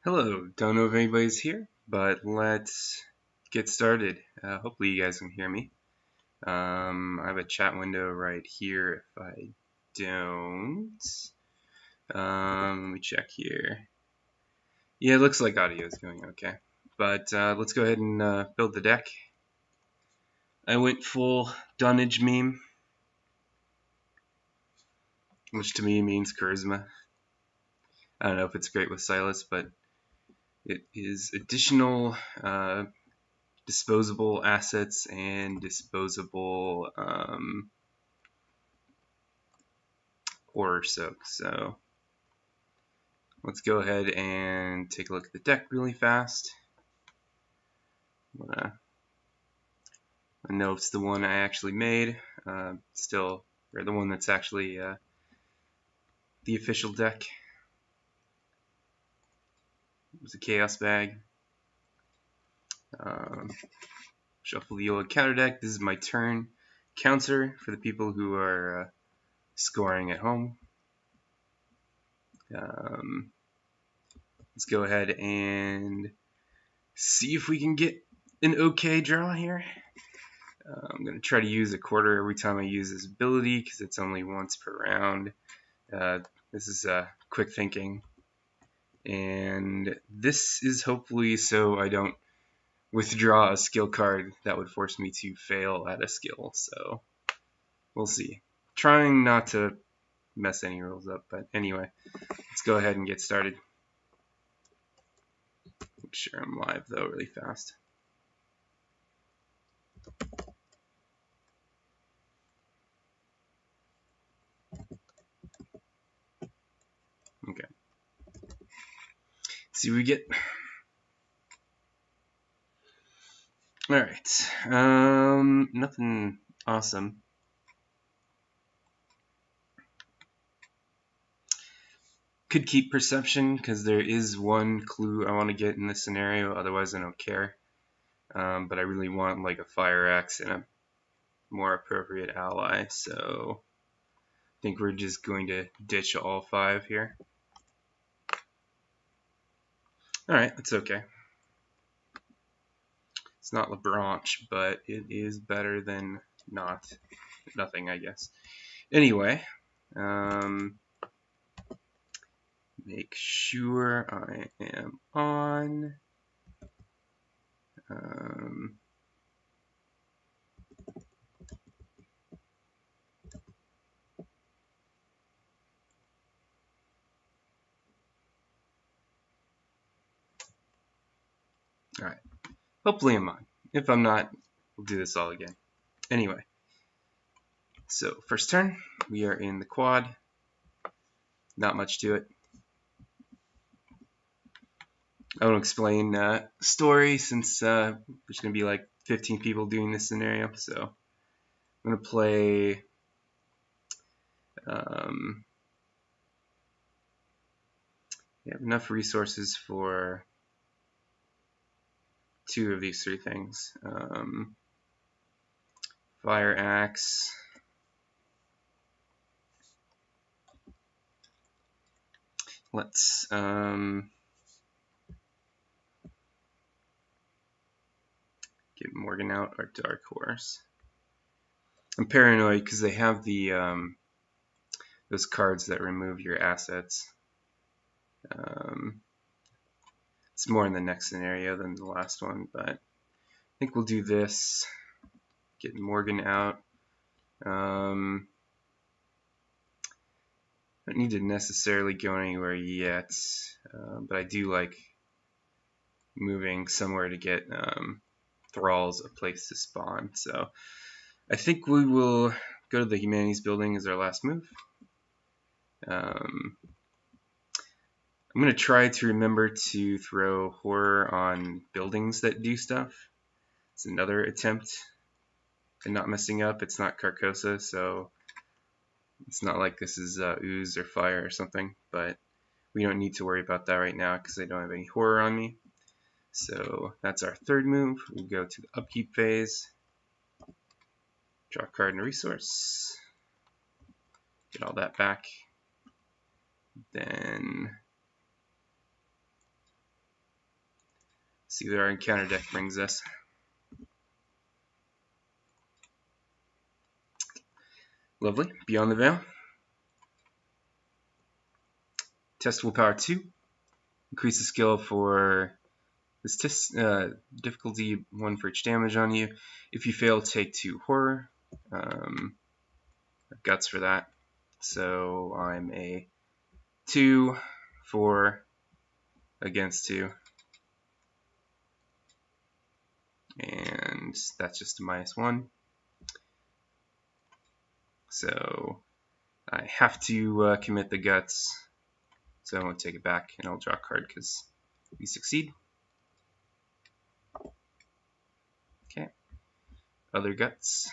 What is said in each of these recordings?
Hello, don't know if anybody's here, but let's get started. Hopefully you guys can hear me. I have a chat window right here. If I don't, let me check here. Yeah, it looks like audio is going okay. But let's go ahead and build the deck. I went full dunnage meme, which to me means charisma. I don't know if it's great with Silas, but it is additional disposable assets and disposable horror soak. So let's go ahead and take a look at the deck really fast. I know it's the one I actually made, or the one that's actually the official deck. It was a chaos bag. Shuffle the yellow counter deck. This is my turn counter for the people who are scoring at home. Let's go ahead and see if we can get an okay draw here. I'm going to try to use a quarter every time I use this ability because it's only once per round. This is quick thinking. And this is hopefully so I don't withdraw a skill card that would force me to fail at a skill. So we'll see. Trying not to mess any rules up, but anyway, let's go ahead and get started. Make sure I'm live though really fast. Okay. See what we get. Alright. Nothing awesome. Could keep perception because there is one clue I want to get in this scenario, otherwise I don't care. But I really want like a fire axe and a more appropriate ally, so I think we're just going to ditch all 5 here. Alright, that's okay. It's not LeBranche, but it is better than nothing, I guess. Anyway, make sure I am on. Alright, hopefully I'm on. If I'm not, we'll do this all again. Anyway, so first turn, we are in the quad. Not much to it. I won't explain story since there's going to be like 15 people doing this scenario. So I'm going to play we have enough resources for 2 of these 3 things. Fire axe. Let's get Morgan out, our dark horse. I'm paranoid because they have the those cards that remove your assets. It's more in the next scenario than the last one, but I think we'll do this. Get Morgan out. I don't need to necessarily go anywhere yet, but I do like moving somewhere to get thralls a place to spawn. So I think we will go to the Humanities building as our last move. I'm going to try to remember to throw horror on buildings that do stuff. It's another attempt at not messing up. It's not Carcosa, so it's not like this is ooze or fire or something, but we don't need to worry about that right now because I don't have any horror on me. So that's our third move. We'll go to the upkeep phase. Draw a card and a resource. Get all that back. Then see where our encounter deck brings us. Lovely. Beyond the Veil. Test Willpower 2. Increase the skill for this test, difficulty 1 for each damage on you. If you fail, take 2 horror. Guts for that. So I'm a 2, 4 against 2. And that's just a -1. So I have to commit the guts. So I won't take it back, and I'll draw a card because we succeed. Okay. Other guts.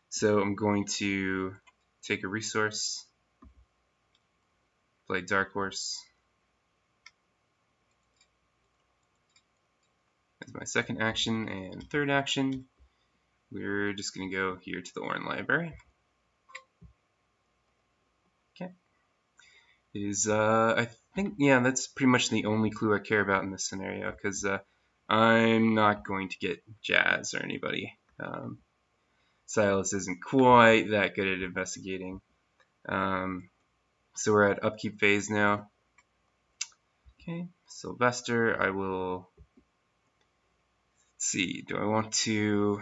So I'm going to take a resource, play Dark Horse as my second action, and third action, we're just going to go here to the Orin Library. Okay. I think, yeah, that's pretty much the only clue I care about in this scenario, because I'm not going to get Jazz or anybody. Silas isn't quite that good at investigating. So we're at upkeep phase now. Okay, Sylvester, I will, let's see, do I want to,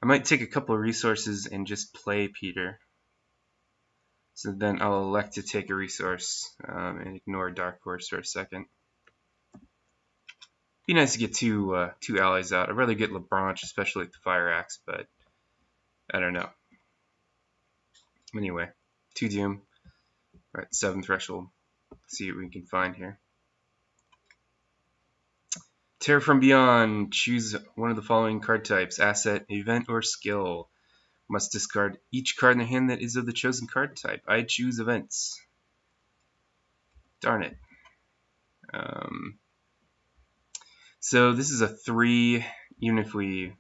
I might take a couple of resources and just play Peter. So then I'll elect to take a resource and ignore Dark Horse for a second. Be nice to get two allies out. I'd rather get LeBranche, especially with the Fire Axe, but I don't know. Anyway, 2 Doom. We're at 7 Threshold. Let's see what we can find here. Terror from Beyond. Choose one of the following card types: asset, event, or skill. Must discard each card in the hand that is of the chosen card type. I choose events. Darn it. So this is a 3, even if we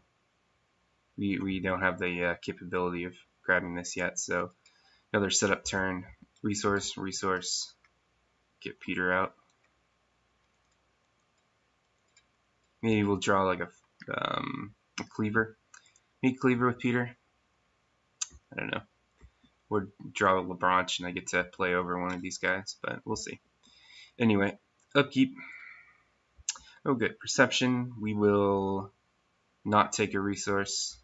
don't have the capability of grabbing this yet. So another setup turn. Resource, resource. Get Peter out. Maybe we'll draw like a cleaver. Maybe cleaver with Peter. I don't know. Or draw a LeBranche and I get to play over one of these guys, but we'll see. Anyway, upkeep. Oh good, Perception. We will not take a resource.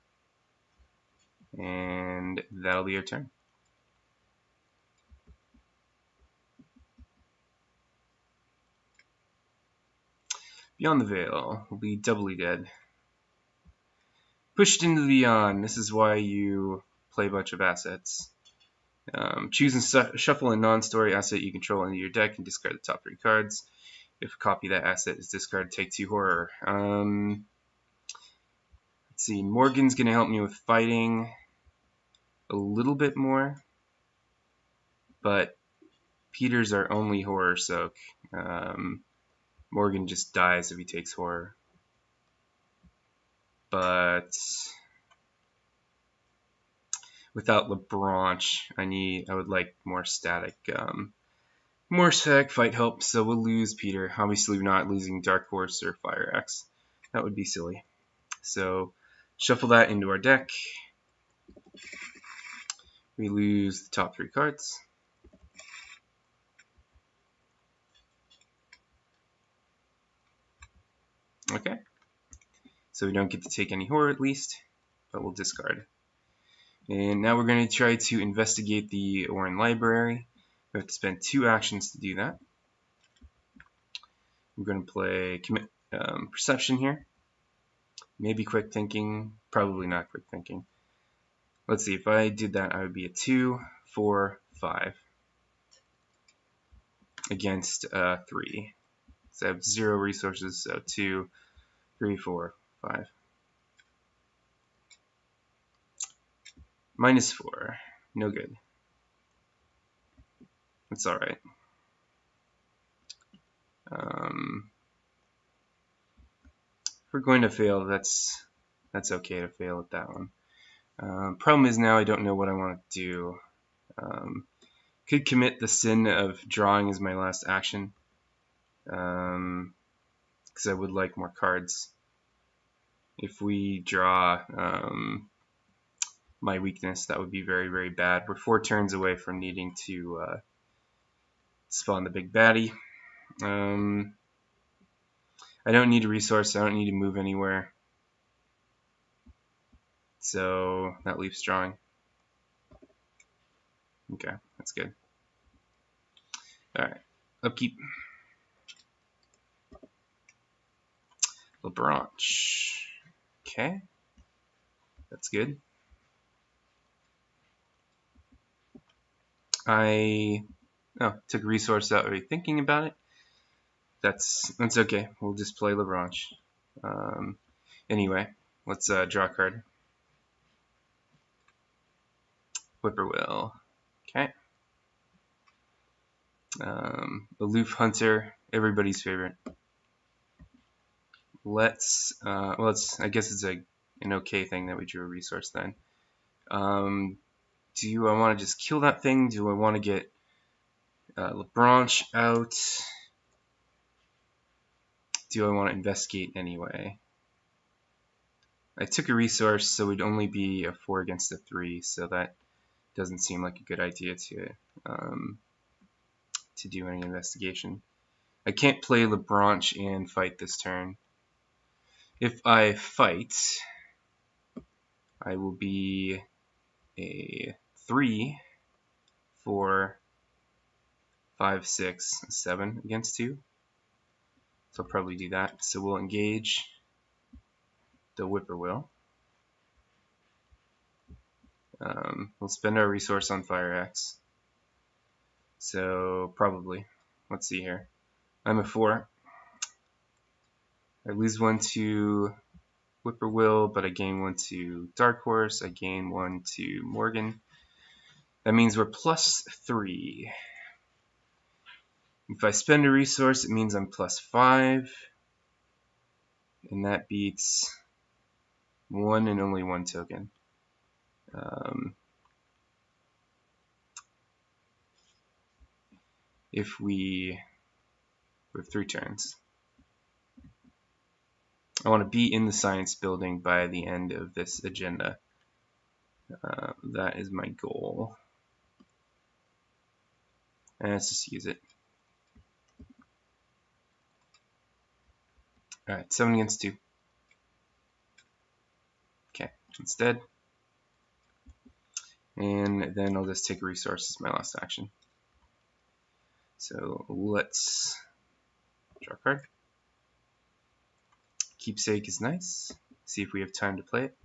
And that'll be our turn. Beyond the Veil will be doubly dead. Pushed into the Beyond. This is why you play a bunch of assets. Choose and shuffle a non-story asset you control into your deck and discard the top 3 cards. If a copy of that asset is discarded, take 2 horror. Let's see, Morgan's going to help me with fighting a little bit more, but Peter's our only horror soak. Morgan just dies if he takes horror. But without LeBranche, I would like more static fight help, so we'll lose Peter. Obviously, we're not losing Dark Horse or Fire Axe. That would be silly. So shuffle that into our deck. We lose the top 3 cards. Okay. So we don't get to take any horror at least, but we'll discard. And now we're going to try to investigate the Orin Library. We have to spend 2 actions to do that. I'm going to play Perception here. Maybe Quick Thinking. Probably not Quick Thinking. Let's see, if I did that, I would be a 2, 4, 5 against 3. So I have 0 resources, so 2, 3, 4, 5. -4. No good. That's alright. If we're going to fail, that's okay to fail at that one. Problem is now I don't know what I want to do. Could commit the sin of drawing as my last action. because I would like more cards. If we draw my weakness, that would be very, very bad. We're 4 turns away from needing to spawn the big baddie. I don't need a resource. I don't need to move anywhere. So that leaves drawing. Okay, that's good. Alright, upkeep. LeBranche. Okay, that's good. I took a resource without really thinking about it. That's okay. We'll just play LeBranche. Anyway, let's draw a card. Whippoorwill. Okay. Aloof Hunter, everybody's favorite. Let's I guess it's an okay thing that we drew a resource then. Do I want to just kill that thing? Do I want to get LeBranche out? Do I want to investigate anyway? I took a resource, so it'd only be a 4 against a 3, so that doesn't seem like a good idea to do any investigation. I can't play LeBranche and fight this turn. If I fight, I will be a 3, 4, 5, 6, 7 against 2. So I'll probably do that. So we'll engage the Whippoorwill. We'll spend our resource on Fire Axe. So probably, let's see here. I'm a 4. I lose 1 to Whippoorwill, but I gain 1 to Dark Horse. I gain 1 to Morgan. That means we're +3. If I spend a resource, it means I'm +5. And that beats 1 and only 1 token. If we have 3 turns. I want to be in the science building by the end of this agenda. That is my goal. And let's just use it. Alright, 7 against 2. Okay, instead. And then I'll just take a resource as my last action. So let's draw a card. Keepsake is nice. See if we have time to play it.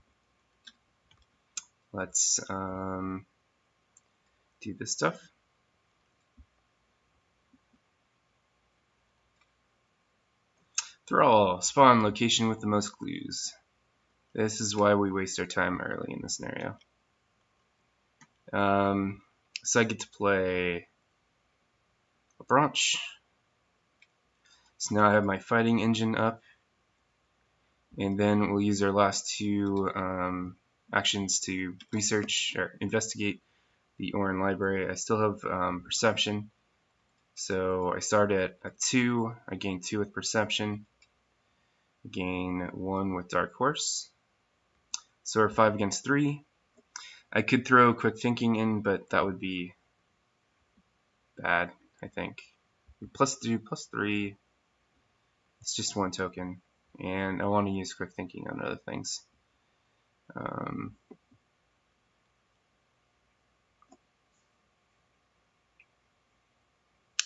Let's do this stuff. Thrall, spawn location with the most clues. This is why we waste our time early in the scenario. So I get to play LeBranche. So now I have my fighting engine up. And then we'll use our last 2 actions to research or investigate the Orin library. I still have perception. So I start at 2. I gain 2 with perception. I gain 1 with Dark Horse. So we're 5 against 3. I could throw quick thinking in, but that would be bad, I think. +3. It's just 1 token. And I want to use quick thinking on other things.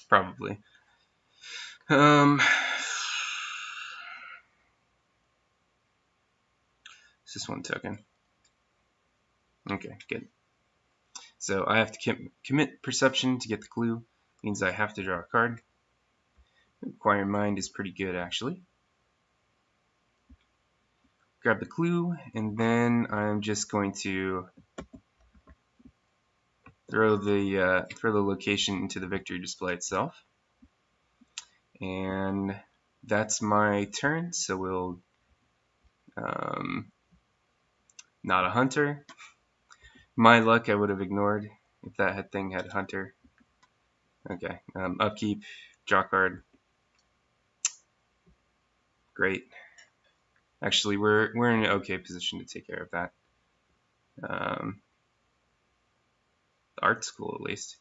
Probably. It's just 1 token. Okay, good. So I have to commit perception to get the clue. Means I have to draw a card. Acquire Mind is pretty good, actually. Grab the clue, and then I'm just going to throw the location into the victory display itself. And that's my turn, so we'll not a hunter. My luck, I would have ignored if that thing had hunter. Okay, upkeep, draw card. Great. Actually, we're in an okay position to take care of that. Art school, at least.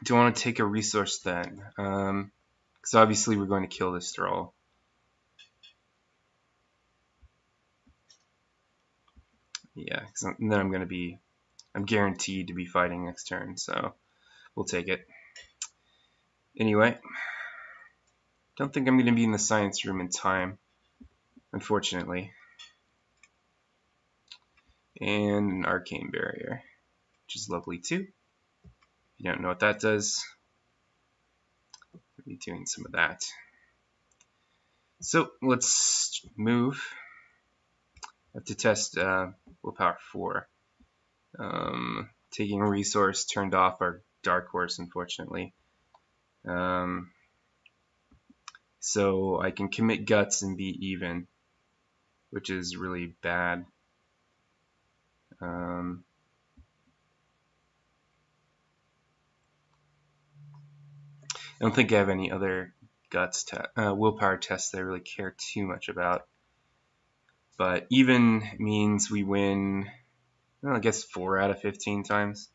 Do I want to take a resource then? Because obviously we're going to kill this thrall. Yeah, because then I'm guaranteed to be fighting next turn, so we'll take it. Anyway, don't think I'm going to be in the science room in time, unfortunately. And an arcane barrier, which is lovely too. If you don't know what that does, we'll be doing some of that. So let's move. I have to test willpower 4. Taking a resource turned off our dark horse, unfortunately. So I can commit guts and be even, which is really bad. I don't think I have any other guts willpower tests that I really care too much about. But even means we win, well, I guess 4 out of 15 times.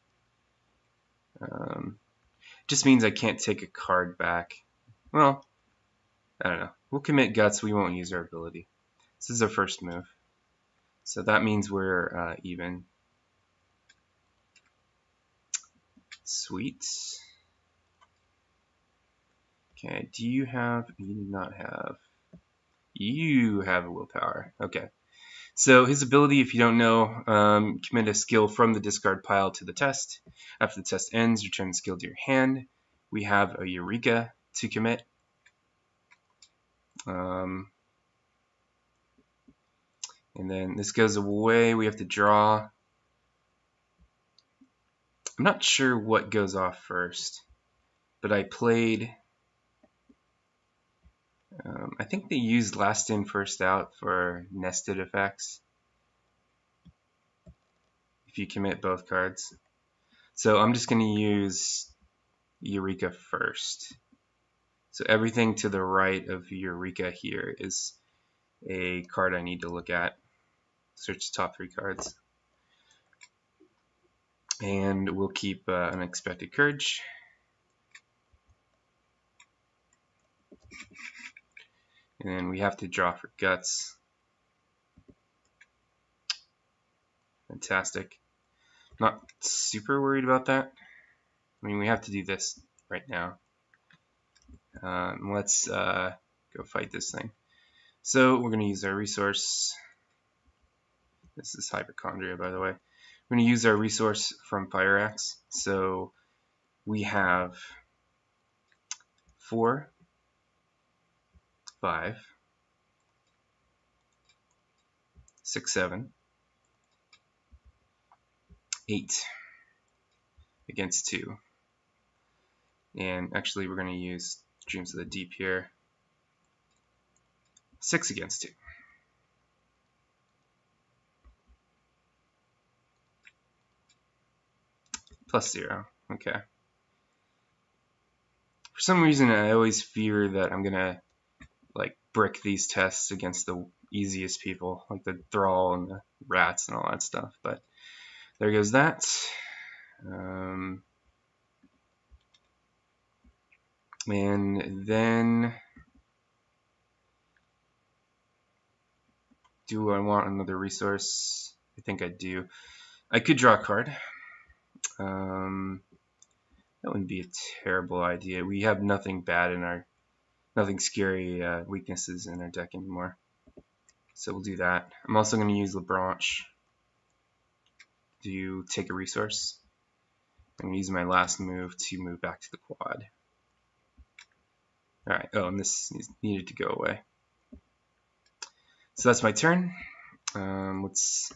Just means I can't take a card back. Well, I don't know. We'll commit guts. We won't use our ability. This is our first move. So that means we're even. Sweet. Okay, do you have, you do not have, you have a willpower. Okay. So his ability, if you don't know, commit a skill from the discard pile to the test. After the test ends, return the skill to your hand. We have a Eureka to commit. And then this goes away. We have to draw. I'm not sure what goes off first, but I played. I think they used last in, first out for nested effects. If you commit both cards. So I'm just going to use Eureka first. So everything to the right of Eureka here is a card I need to look at. Search the top 3 cards. And we'll keep Unexpected Courage. And then we have to draw for Guts. Fantastic. Not super worried about that. I mean, we have to do this right now. Let's go fight this thing. So we're going to use our resource. This is Hypochondria, by the way. We're going to use our resource from Fire Axe. So we have 4, 5, 6, 7, 8 against 2. And actually, we're going to use Dreams of the Deep here. 6 against 2. Plus 0. Okay. For some reason, I always fear that I'm going to like brick these tests against the easiest people, like the Thrall and the Rats and all that stuff. But there goes that. And then, do I want another resource? I think I do. I could draw a card. That wouldn't be a terrible idea. We have nothing bad in our, nothing scary weaknesses in our deck anymore. So we'll do that. I'm also going to use LeBranche to take a resource. I'm going to use my last move to move back to the quad. Alright, oh, and this needed to go away. So that's my turn. Let's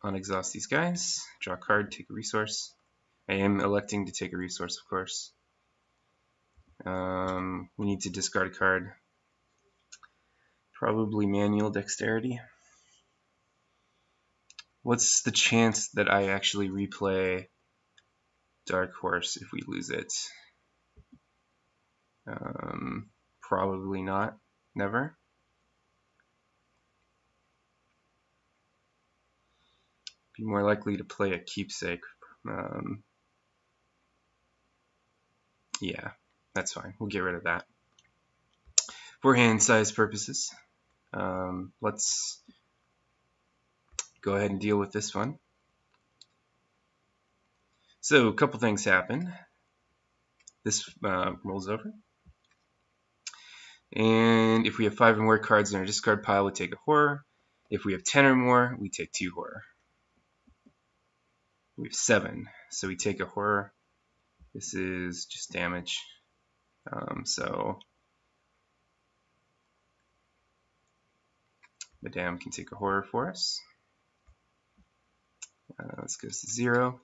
unexhaust these guys. Draw a card, take a resource. I am electing to take a resource, of course. We need to discard a card. Probably manual dexterity. What's the chance that I actually replay Dark Horse if we lose it? Probably not. Never. Be more likely to play a keepsake. Yeah, that's fine. We'll get rid of that. For hand size purposes, let's go ahead and deal with this one. So a couple things happen. This rolls over. And if we have 5 or more cards in our discard pile, we take a horror. If we have 10 or more, we take 2 horror. We have 7, so we take a horror. This is just damage. So Madame can take a horror for us. This goes to 0.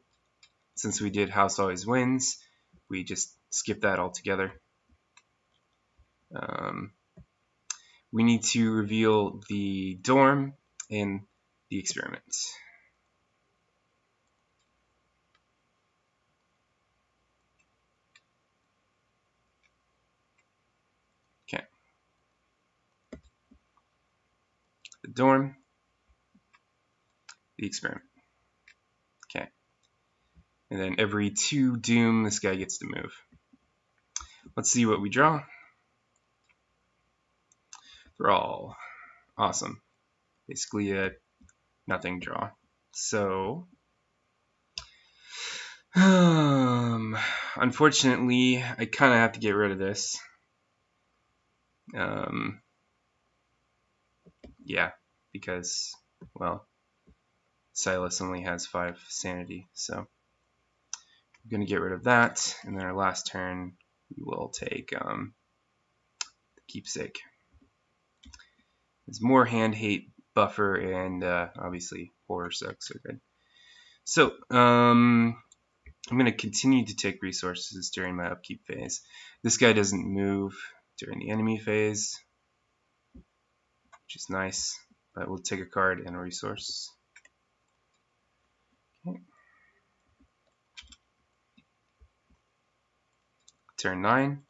Since we did House Always Wins, we just skip that altogether. We need to reveal the dorm and the experiment. Okay. The dorm, the experiment. Okay. And then every 2 doom, this guy gets to move. Let's see what we draw. Draw. Awesome. Basically a nothing draw. So, unfortunately, I kind of have to get rid of this. Yeah, because, well, Silas only has 5 sanity, so I'm going to get rid of that, and then our last turn we will take the keepsake. There's more hand hate buffer, and obviously horror sucks are good. So I'm going to continue to take resources during my upkeep phase. This guy doesn't move during the enemy phase, which is nice, but we'll take a card and a resource. Okay. Turn 9.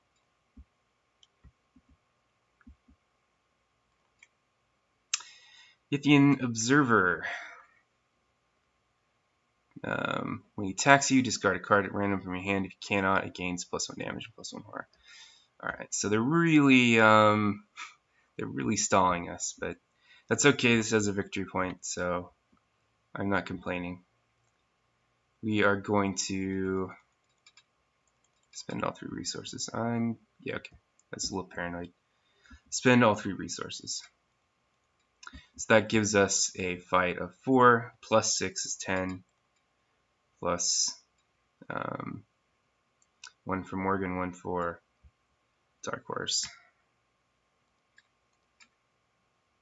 Yithian Observer. When he attacks you, discard a card at random from your hand. If you cannot, it gains +1 damage and +1 horror. Alright, so they're really stalling us, but that's okay. This has a victory point, so I'm not complaining. We are going to spend all 3 resources. Yeah, okay. That's a little paranoid. Spend all 3 resources. So that gives us a fight of 4, plus 6 is 10, plus 1 for Morgan, 1 for Dark Horse.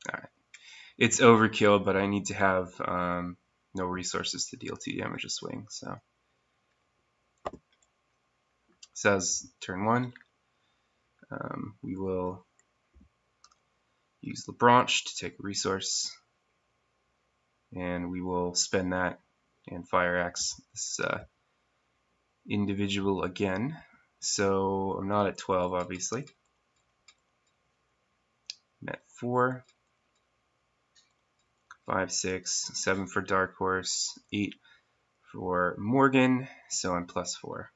Alright. It's overkill, but I need to have no resources to deal 2 damage a swing. So says turn 1. We will use the branch to take a resource, and we will spend that and fire axe this individual again. So I'm not at 12, obviously. I'm at 4, 5, 6, 7 for Dark Horse, 8 for Morgan, so I'm +4.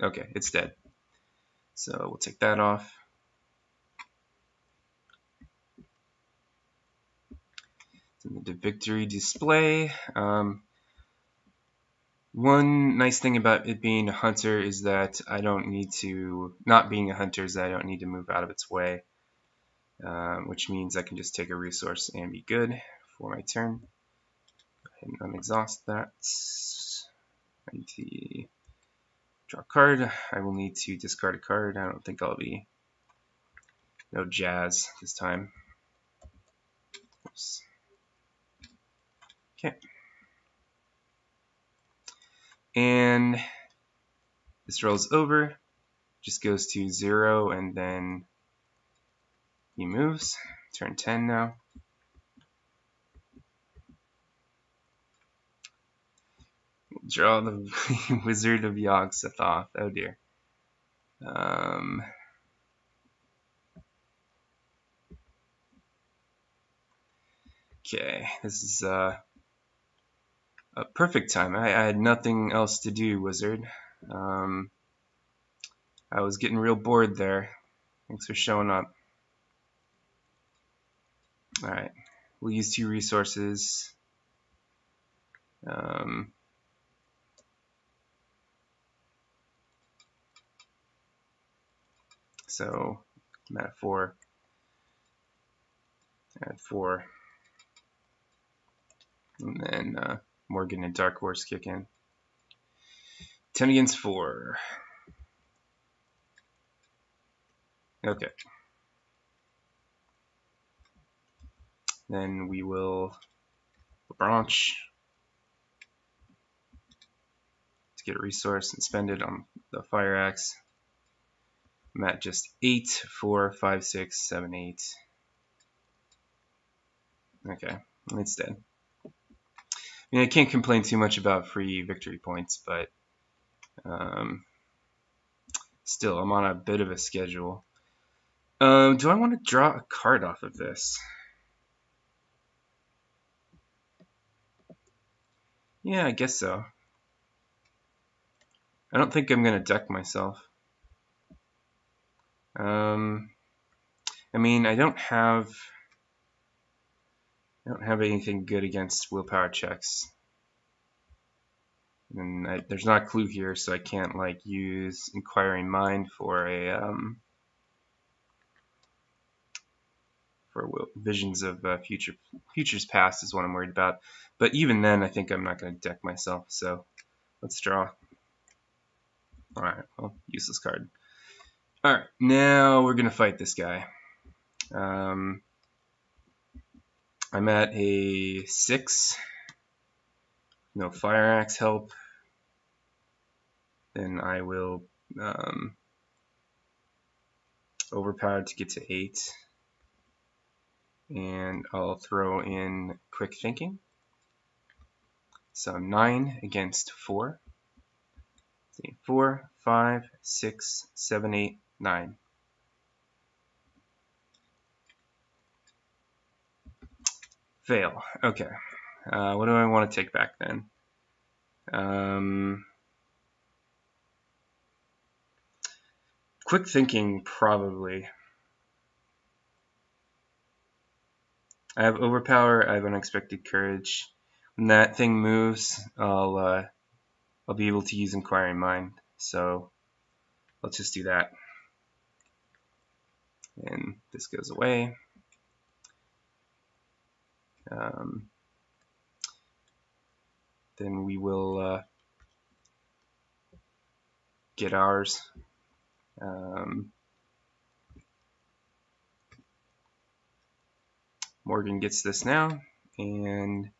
Okay, it's dead. So we'll take that off. The victory display. One nice thing about it being a hunter is that I don't need to, not being a hunter is that I don't need to move out of its way, which means I can just take a resource and be good for my turn. Go ahead and unexhaust that. I need to draw a card. I will need to discard a card. I don't think I'll be, no jazz this time. Oops. Okay. And this rolls over, just goes to 0, and then he moves. Turn 10 now. Draw the Wizard of Yog-Sothoth. Oh dear. Okay, this is a perfect time. I had nothing else to do, wizard. I was getting real bored there. Thanks for showing up. Alright, we'll use 2 resources. So I'm at 4. Add 4. And then Morgan and Dark Horse kick in. 10 against 4. Okay. Then we will branch to get a resource and spend it on the fire axe. I'm at just 8, 4, 5, 6, 7, 8. Okay, it's dead. I mean, I can't complain too much about free victory points, but still, I'm on a bit of a schedule. Do I want to draw a card off of this? Yeah, I guess so. I don't think I'm going to deck myself. I mean, I don't have anything good against willpower checks. And there's not a clue here, so I can't like use Inquiring Mind for a visions of futures past is what I'm worried about. But even then, I think I'm not going to deck myself. So let's draw. All right, well, useless card. All right, now we're going to fight this guy. I'm at a 6. No fire axe help. Then I will overpower to get to 8. And I'll throw in quick thinking. So 9 against 4. 4, 5, 6, 7, 8, 9. Fail. Okay. What do I want to take back then? Quick thinking, probably. I have overpower. I have unexpected courage. When that thing moves, I'll be able to use Inquiring Mind. So let's just do that. And this goes away. Then we will get ours. Morgan gets this now, and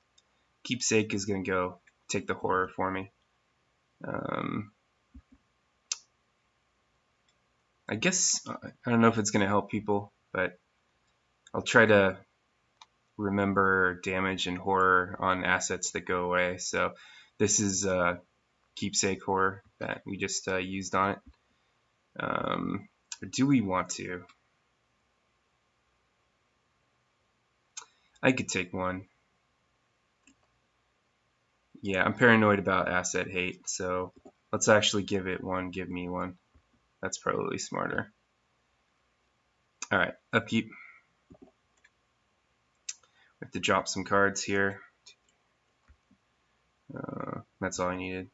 Keepsake is going to go take the horror for me. I guess, I don't know if it's going to help people, but I'll try to remember damage and horror on assets that go away. So this is Keepsake horror that we just used on it. Or do we want to? I could take one. Yeah, I'm paranoid about asset hate, so let's actually give it one. Give me one. That's probably smarter. All right, upkeep. We have to drop some cards here. That's all I needed.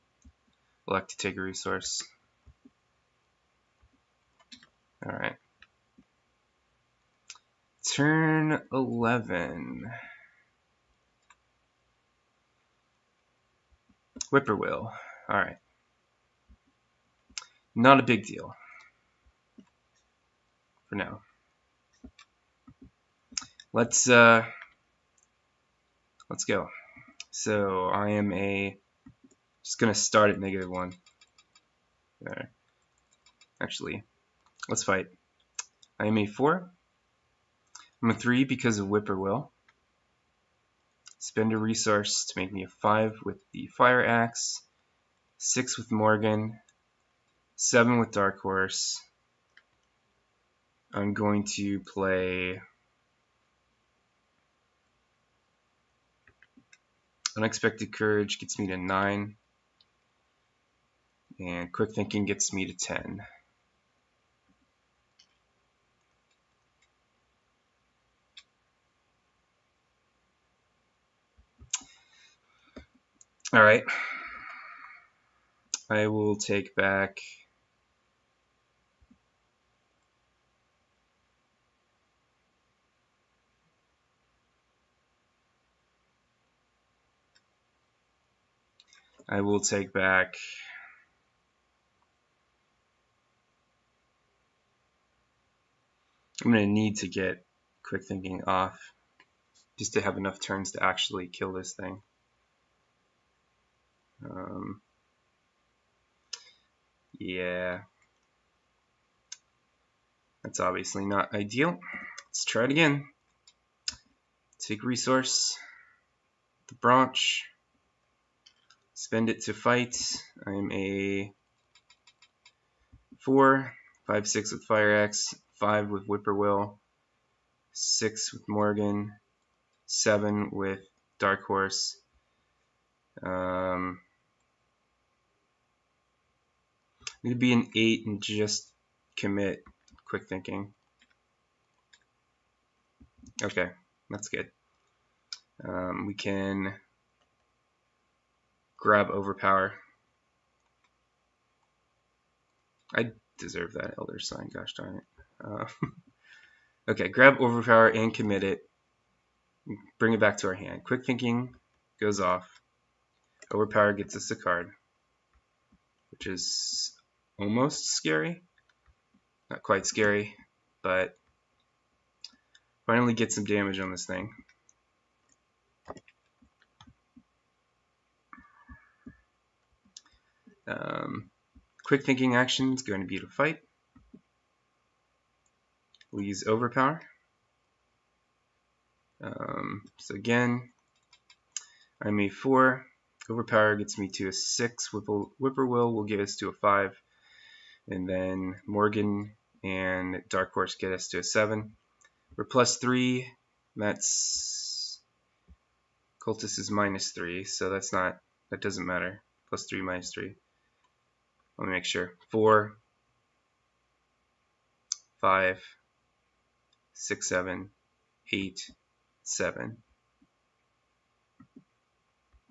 Elect to take a resource. All right. Turn 11. Whippoorwill. All right. Not a big deal for now. Let's go. So I am just gonna start at -1. There. Actually, let's fight. I am a 4. I'm a 3 because of Whippoorwill. Spend a resource to make me a 5 with the fire axe. 6 with Morgan. 7 with Dark Horse. I'm going to play Unexpected Courage, gets me to 9. And Quick Thinking gets me to 10. Alright. I will take back I'm going to need to get Quick Thinking off just to have enough turns to actually kill this thing. Yeah, that's obviously not ideal. Let's try it again. Take resource, the branch, spend it to fight. I'm a 4, 5, 6 with Fire Axe, 5 with Whippoorwill, 6 with Morgan, 7 with Dark Horse. I'm going to be an 8 and just commit Quick Thinking. Okay, that's good. We can grab Overpower. I deserve that Elder Sign, gosh darn it. Okay, grab Overpower and commit it. Bring it back to our hand. Quick Thinking goes off. Overpower gets us a card, which is almost scary. Not quite scary, but finally get some damage on this thing. Quick Thinking action is going to be to fight. We'll use Overpower. So again, I'm a 4. Overpower gets me to a 6. Whippoorwill will get us to a 5. And then Morgan and Dark Horse get us to a 7. We're plus 3. That's Cultist is minus 3, so that doesn't matter. Plus 3, minus 3. Let me make sure. 4, 5, 6, 7, 8, 7.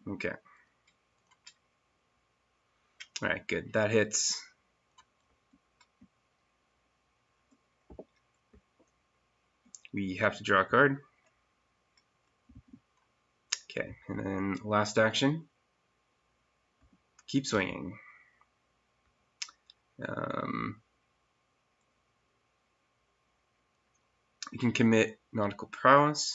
Okay. Alright, good. That hits. We have to draw a card. Okay, and then last action. Keep swinging. You can commit Nautical Prowess.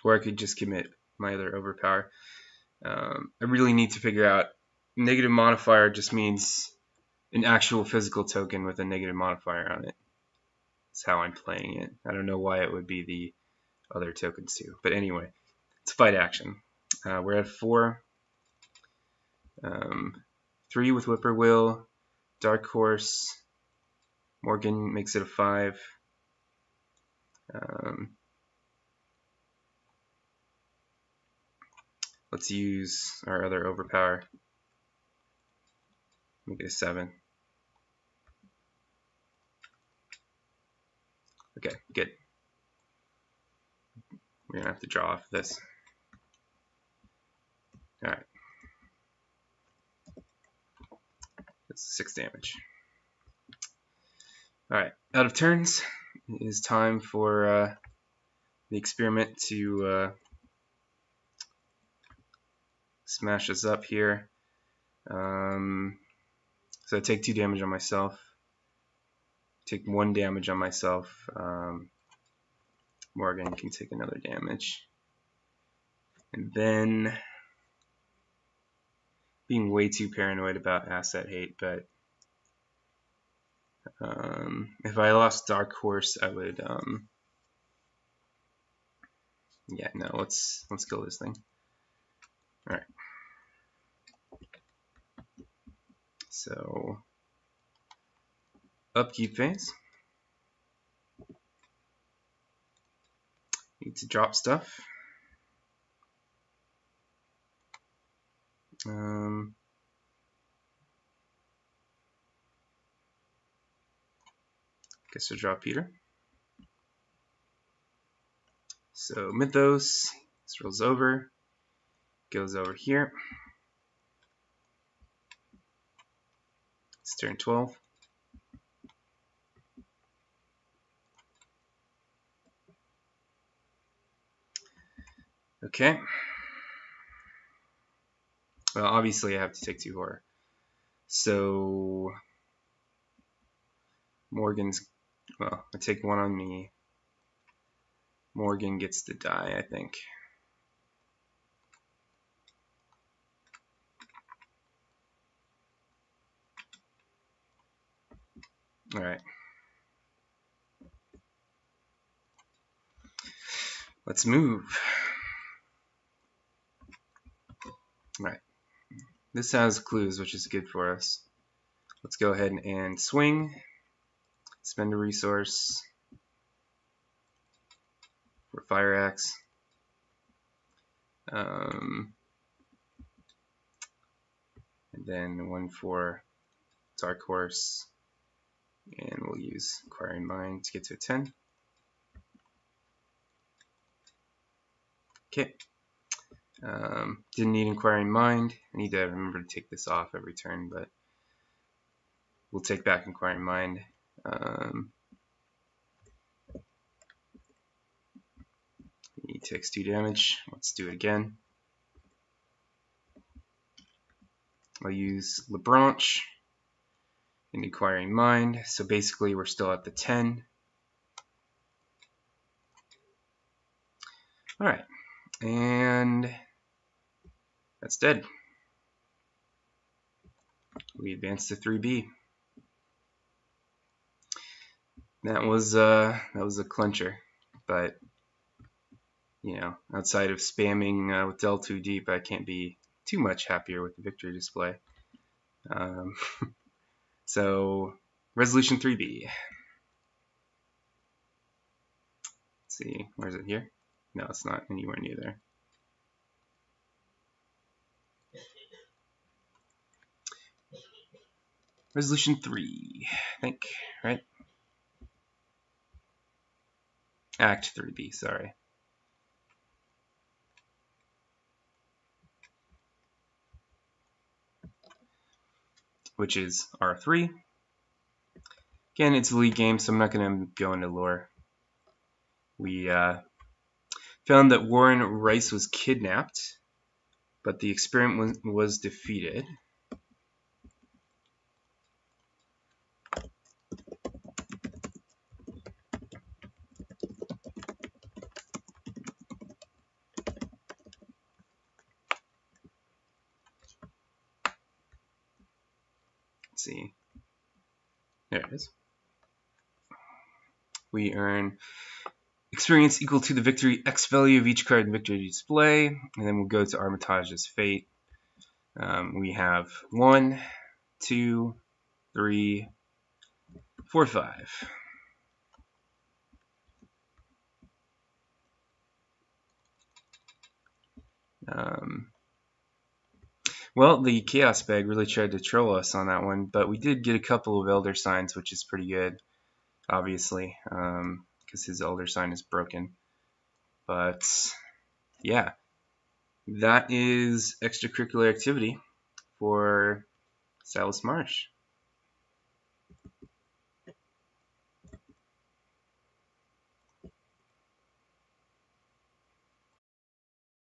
Or I could just commit my other Overpower. I really need to figure out negative modifier just means an actual physical token with a negative modifier on it. That's how I'm playing it. I don't know why it would be the other tokens too. But anyway, it's fight action. We're at 4. 3 with Whippoorwill. Dark Horse. Morgan makes it a 5. Let's use our other Overpower. Make it a 7. Okay, good. We're gonna have to draw off this. Alright. That's 6 damage. Alright, out of turns. It is time for the experiment to smash us up here. So I take 2 damage on myself. Take 1 damage on myself. Morgan can take another damage. And then, being way too paranoid about asset hate, but if I lost Dark Horse, I would, yeah, no, let's kill this thing. So upkeep phase. Need to drop stuff. Guess we'll draw Peter. So Mythos, this rolls over, goes over here. It's turn 12. Okay. Well, obviously I have to take 2 horror. So Morgan's, well, I take 1 on me. Morgan gets to die, I think. All right. Let's move. All right. This has clues, which is good for us. Let's go ahead and swing. Spend a resource for Fire Axe. And then 1 for Dark Horse. And we'll use Inquiring Mind to get to a 10. Okay. Didn't need Inquiring Mind. I need to remember to take this off every turn, but we'll take back Inquiring Mind. He takes 2 damage. Let's do it again. I'll use Lebranche and Inquiring Mind. So basically we're still at the 10. Alright. And that's dead. We advance to 3B. That was a clincher, but you know, outside of spamming with Del 2 deep, I can't be too much happier with the victory display. So resolution 3B. Let's see, where is it here? No, it's not anywhere near there. Resolution 3, I think, right? Act 3B, sorry. Which is R3. Again, it's a league game, so I'm not going to go into lore. We found that Warren Rice was kidnapped, but the experiment was defeated. Let's see. There it is. We earn experience equal to the victory X value of each card in victory display, and then we'll go to Armitage's Fate. We have 1, 2, 3, 4, 5. Well, the Chaos Bag really tried to troll us on that one, but we did get a couple of Elder Signs, which is pretty good, obviously, because his Elder Sign is broken. But yeah, that is extracurricular activity for Silas Marsh.